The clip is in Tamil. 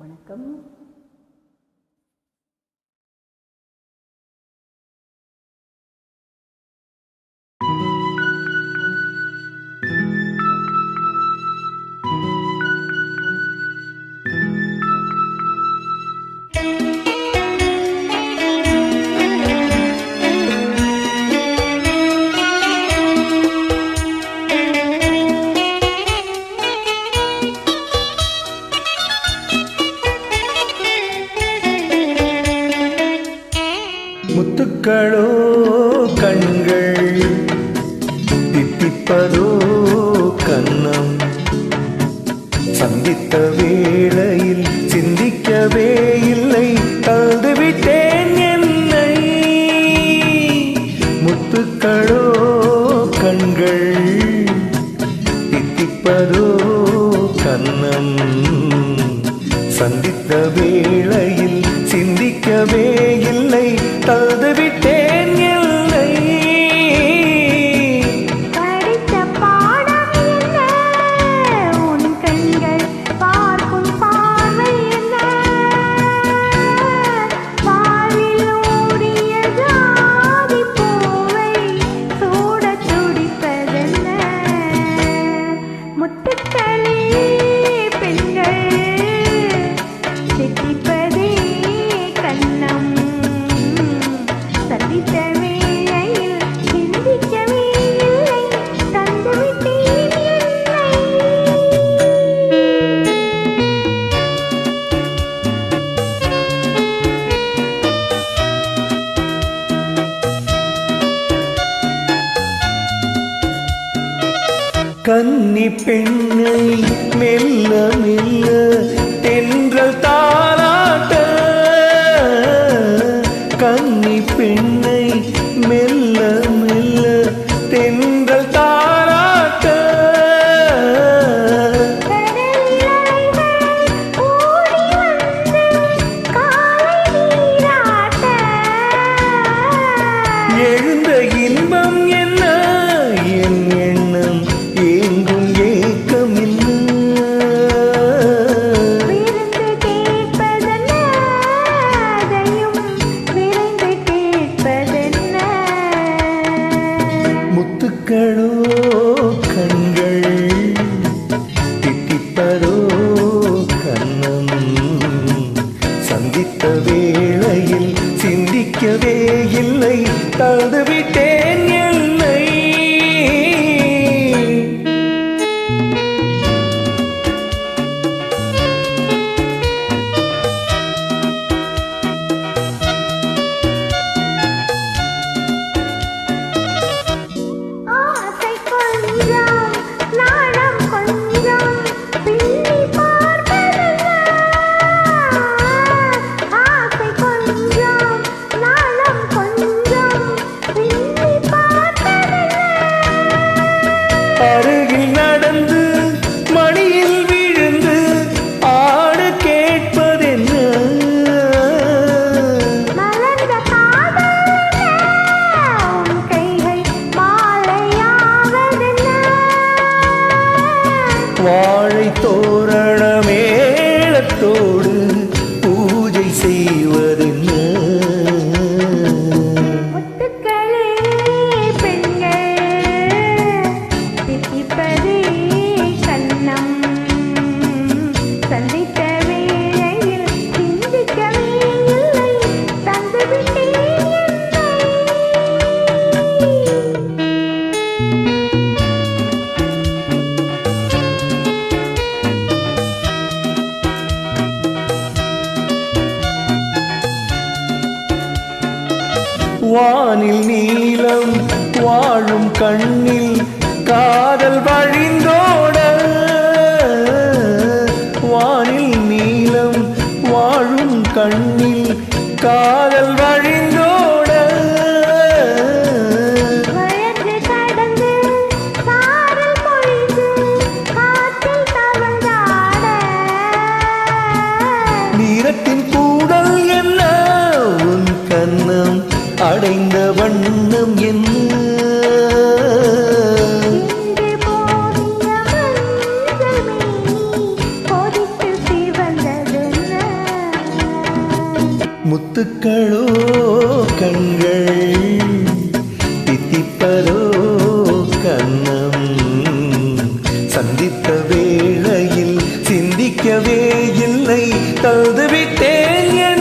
வணக்கம். முத்துக்களோ கண்கள், தித்திப்பதோ கன்னம், சந்தித்த வேளையில் சிந்திக்கவே இல்லை, தந்துவிட்டேன் என்னை. முத்துக்களோ கண்கள், தித்திப்பதோ கன்னம், சந்தித்த வேளையில் சிந்திக்கவே இல்லை, தந்துவிட்டேன் இல்லை. படித்த பாடம் என்ன, உன் கண்கள் பார்க்கும் பார்வை என்ன, பாலில் ஊறிய ஜாதி பூவை சூடத் துடிப்பதென்ன. முத்துக்களே பெண்கள், தித்திப்பதே கன்னம், சந்தித்த வேளையில் சிந்திக்கவே இல்லை, தந்துவிட்டேன் என்னை. கன்னி பெண்ணை மெல்ல மெல்ல தென்றல் தாலாட்ட, கன்னி பெண்ணை மெல்ல மெல்ல தென்றல் தாலாட்ட, கடலில் அலைகள் ஓடி வந்து காலை நீராட்ட, எழுந்த இன்பம் என்ன, என் எண்ணம் ஏங்கும் ஏக்கம் என்ன. விருந்து கேட்பதென்ன, அதையும் விரைந்து கேட்பதென்ன. முத்துக்களோ கண்கள், தித்திப்பதோ கன்னம், சந்தித்த வேளையில் சிந்திக்கவே இல்லை, தந்துவிட்டேன் என்னை. ஆசை கொஞ்சம், நாணம் கொஞ்சம், பின்னி பார்ப்பதென்ன. ஆசை கொஞ்சம், நாணம் கொஞ்சம், பின்னி பார்ப்பதென்ன. அருகில் நடந்து மடியில் விழுந்து ஆடு கேட்பதென்ன. மலர்ந்த காதலென்ன, உன் கைகள் மாலையாவதென்ன. வாழை தோரண மேளத்தோடு பூஜை செய்வதென்ன. முத்துக்களே பெண்கள், தித்திப்பதே கன்னம், சந்தித்த வேளையில் சிந்திக்கவே இல்லை, தந்துவிட்டேன் என்னை. வானில் நீலம் வாழும் கண்ணில் காதல் வழிந்தோட, வானில் நீலம் வாழும் கண்ணில் காதல் வழிந்தோட, வயது கடந்து சாரல் பொழிந்து காற்றில் தவழ்ந்தாட, நீரத்தின் கூடல் என்ன, உன் கன்னம் அடைந்த வண்ணம் என்ன. இன்று போதிய மஞ்சள் மேனி கொதித்து சிவந்ததென்ன. முத்துக்களோ கண்கள் தித்திப்பதோ கண்ணம் சந்தித்த வேளையில் சிந்திக்கவே இல்லை தந்துவிட்டேன்